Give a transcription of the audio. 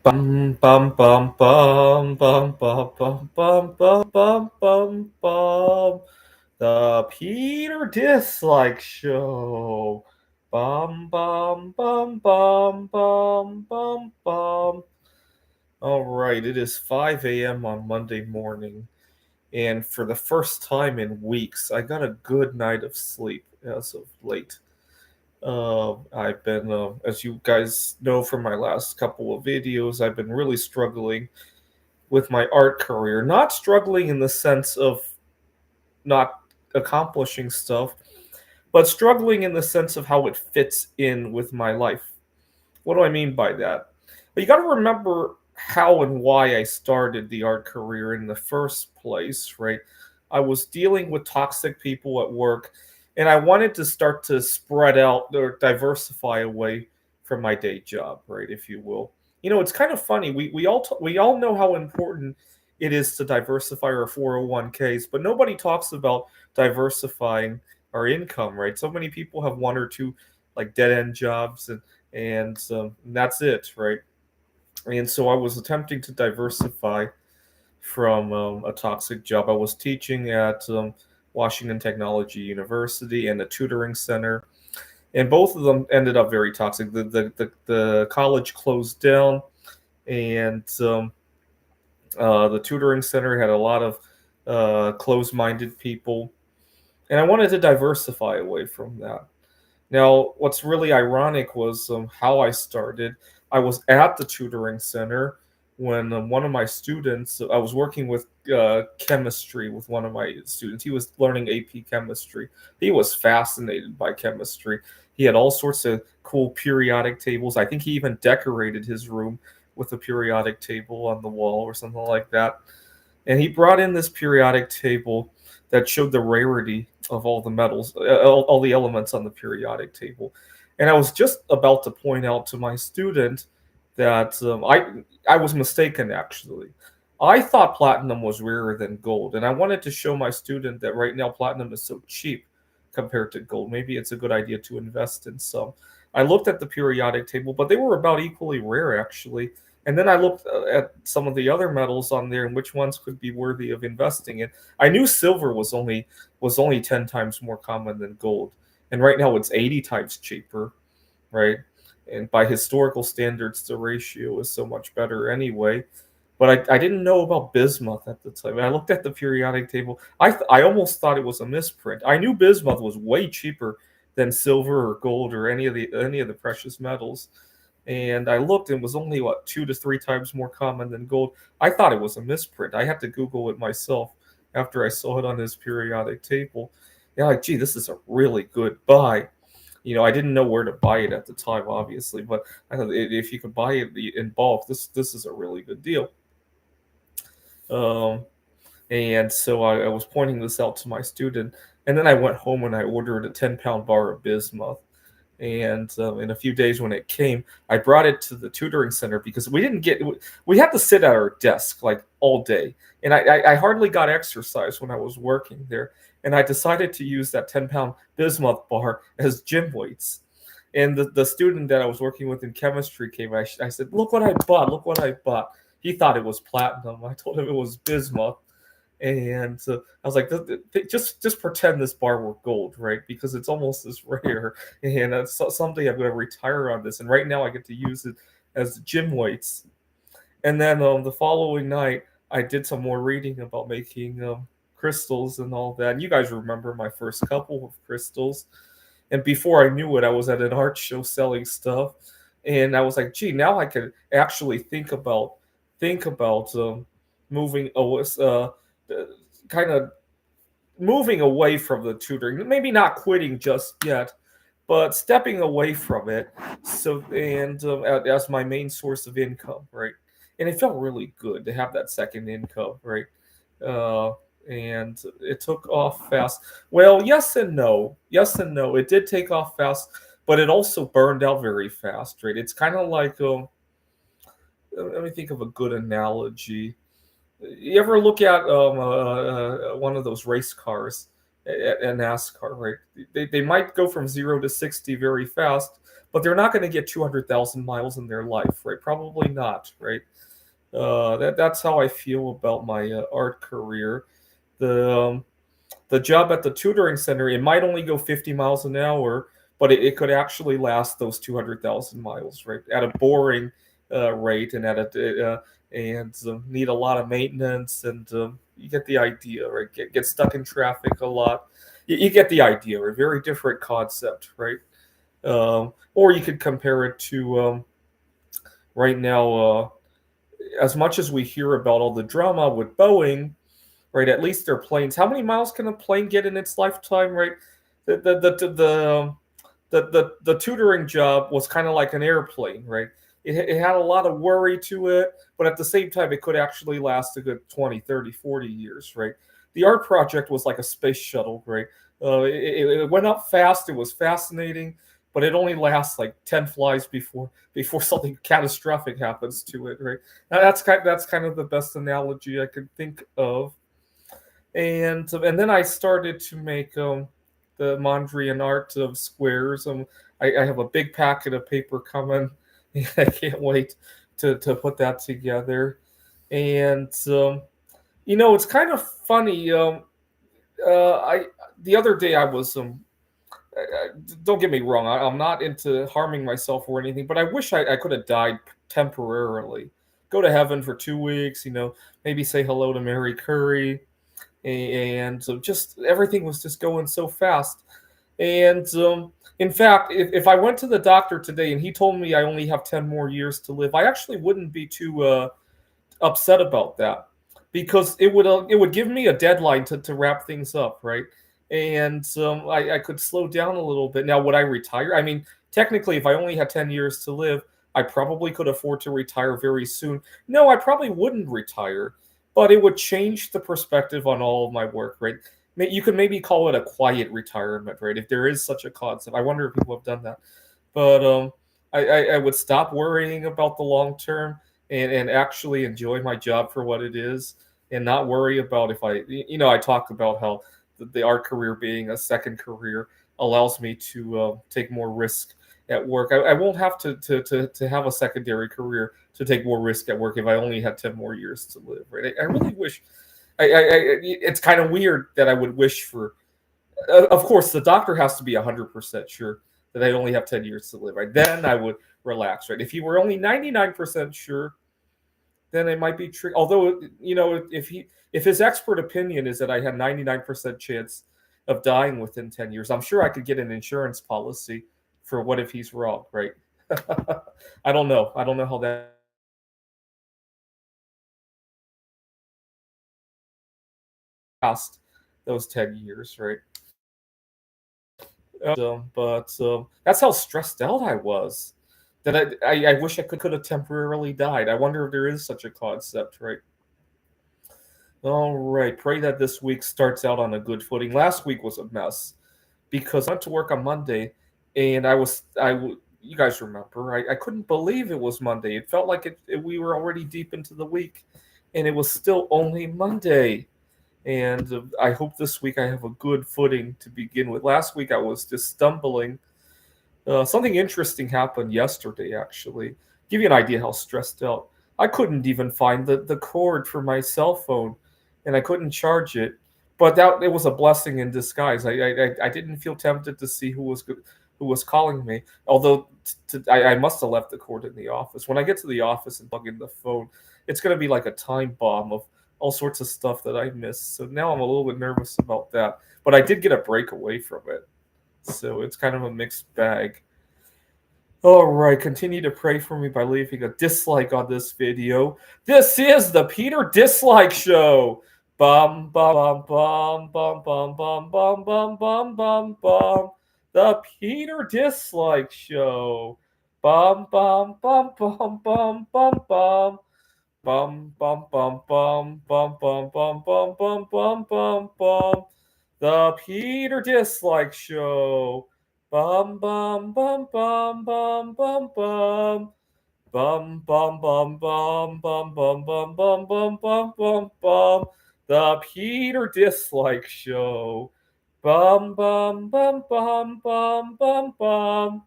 Bum bum bum bum bum bum bum bum bum bum bum bum. The Peter Dislike Show. Bum bum bum bum bum bum bum. All right, it is 5 a.m. on Monday morning, and for the first time in weeks, I got a good night of sleep as of late. I've been, as you guys know from my last couple of videos, I've been really struggling with my art career. Not struggling in the sense of not accomplishing stuff, but struggling in the sense of how it fits in with my life. What do I mean by that? Well, you got to remember how and why I started the art career in the first place, right? I was dealing with toxic people at work, and I wanted to start to spread out or diversify away from my day job, right, if you will. It's kind of funny. We all know how important it is to diversify our 401ks, but nobody talks about diversifying our income, right? So many people have one or two like dead end jobs, and that's it, right? And so I was attempting to diversify from a toxic job. I was teaching at Washington Technology University and a tutoring center, and both of them ended up very toxic. The college closed down, and the tutoring center had a lot of closed-minded people, and I wanted to diversify away from that. Now, what's really ironic was how I started. I was at the tutoring center when one of my students, I was working with chemistry with one of my students. He was learning AP chemistry. He was fascinated by chemistry. He had all sorts of cool periodic tables. I think he even decorated his room with a periodic table on the wall or something like that. And he brought in this periodic table that showed the rarity of all the metals, all the elements on the periodic table. And I was just about to point out to my student that I was mistaken actually. I thought platinum was rarer than gold, and I wanted to show my student that right now platinum is so cheap compared to gold. Maybe it's a good idea to invest in some. I looked at the periodic table, but they were about equally rare actually. And then I looked at some of the other metals on there and which ones could be worthy of investing in. I knew silver was only 10 times more common than gold. And right now it's 80 times cheaper, right? And by historical standards the ratio is so much better anyway. But I didn't know about bismuth at the time. I looked at the periodic table. I almost thought it was a misprint. I knew bismuth was way cheaper than silver or gold or any of the precious metals, and I looked and it was only what 2 to 3 times more common than gold. I thought it was a misprint. I had to Google it myself after I saw it on his periodic table. Yeah, like, gee, this is a really good buy. I didn't know where to buy it at the time, obviously, but I thought if you could buy it in bulk, this is a really good deal. Um, and so I was pointing this out to my student, and then I went home and I ordered a 10-pound bar of bismuth. And in a few days when it came, I brought it to the tutoring center because we had to sit at our desk like all day, and I hardly got exercise when I was working there, and I decided to use that 10-pound bismuth bar as gym weights. And the student that I was working with in chemistry came. I said, "Look what I bought! Look what I bought!" He thought it was platinum. I told him it was bismuth, and I was like, just pretend this bar were gold, right? Because it's almost as rare, and someday I'm going to retire on this, and right now I get to use it as gym weights. And then the following night, I did some more reading about making crystals and all that. And you guys remember my first couple of crystals, and before I knew it, I was at an art show selling stuff, and I was like, gee, now I can actually think about moving kind of moving away from the tutoring, maybe not quitting just yet, but stepping away from it. So and as my main source of income, right? And it felt really good to have that second income, right? Uh, and it took off fast. Well, yes and no. Yes and no. It did take off fast, but it also burned out very fast, right? It's kind of like let me think of a good analogy. You ever look at one of those race cars at NASCAR, right? They might go from 0 to 60 very fast, but they're not going to get 200,000 miles in their life, right? Probably not, right? That's how I feel about my art career. The the job at the tutoring center, it might only go 50 miles an hour, but it could actually last those 200,000 miles, right? At a boring rate and need a lot of maintenance, and you get the idea, right? Get stuck in traffic a lot. You get the idea, right? Very different concept, right? Or you could compare it to right now, as much as we hear about all the drama with Boeing, right? At least their planes. How many miles can a plane get in its lifetime, right? The tutoring job was kind of like an airplane, right? It had a lot of worry to it, but at the same time, it could actually last a good 20, 30, 40 years, right? The art project was like a space shuttle, right? It went up fast. It was fascinating, but it only lasts like 10 flies before something catastrophic happens to it, right? That's kind of the best analogy I could think of. And then I started to make the Mondrian art of squares. I have a big packet of paper coming. I can't wait to put that together. And it's kind of funny. I The other day I was don't get me wrong. I'm not into harming myself or anything, but I wish I could have died temporarily. Go to heaven for 2 weeks. Maybe say hello to Mary Curry, and so just everything was just going so fast. And in fact, if I went to the doctor today and he told me I only have 10 more years to live, I actually wouldn't be too upset about that, because it would give me a deadline to wrap things up, right? And I could slow down a little bit. Now, would I retire? I mean, technically, if I only had 10 years to live, I probably could afford to retire very soon. No, I probably wouldn't retire, but it would change the perspective on all of my work, right? You could maybe call it a quiet retirement, right? If there is such a concept. I wonder if people have done that. But I would stop worrying about the long term, and actually enjoy my job for what it is, and not worry about if I talk about how the art career being a second career allows me to take more risk at work. I won't have to have a secondary career to take more risk at work if I only had 10 more years to live, right? I really wish. It's kind of weird that I would wish for. Of course, the doctor has to be 100% sure that I only have 10 years to live, right? Then I would relax, right? If he were only 99% sure, then it might be tricky. Although, if his expert opinion is that I had 99% chance of dying within 10 years, I'm sure I could get an insurance policy for what if he's wrong, right? I don't know. I don't know how that past those 10 years, right? But that's how stressed out I was. That I wish I could have temporarily died. I wonder if there is such a concept, right? All right. Pray that this week starts out on a good footing. Last week was a mess because I went to work on Monday, and you guys remember, I couldn't believe it was Monday. It felt like we were already deep into the week, and it was still only Monday. And I hope this week I have a good footing to begin with. Last week I was just stumbling. Something interesting happened yesterday, actually. Give you an idea how stressed out. I couldn't even find the cord for my cell phone, and I couldn't charge it. But that it was a blessing in disguise. I didn't feel tempted to see who was calling me. Although I must have left the cord in the office. When I get to the office and plug in the phone, it's going to be like a time bomb of all sorts of stuff that I missed. So now I'm a little bit nervous about that. But I did get a break away from it. So it's kind of a mixed bag. All right, continue to pray for me by leaving a dislike on this video. This is the Peter Dislike Show. Bum bum bum bum bum bum bum bum bum bum bum. The Peter Dislike Show. Bum bum bum bum bum bum bum. Bum bum bum bum bum bum bum bum bum bum bum bum. The Peter Dislike Show. Bum bum bum bum bum bum bum. Bum bum bum bum bum bum bum bum bum bum bum bum. The Peter Dislike Show. Bum bum bum bum bum bum bum.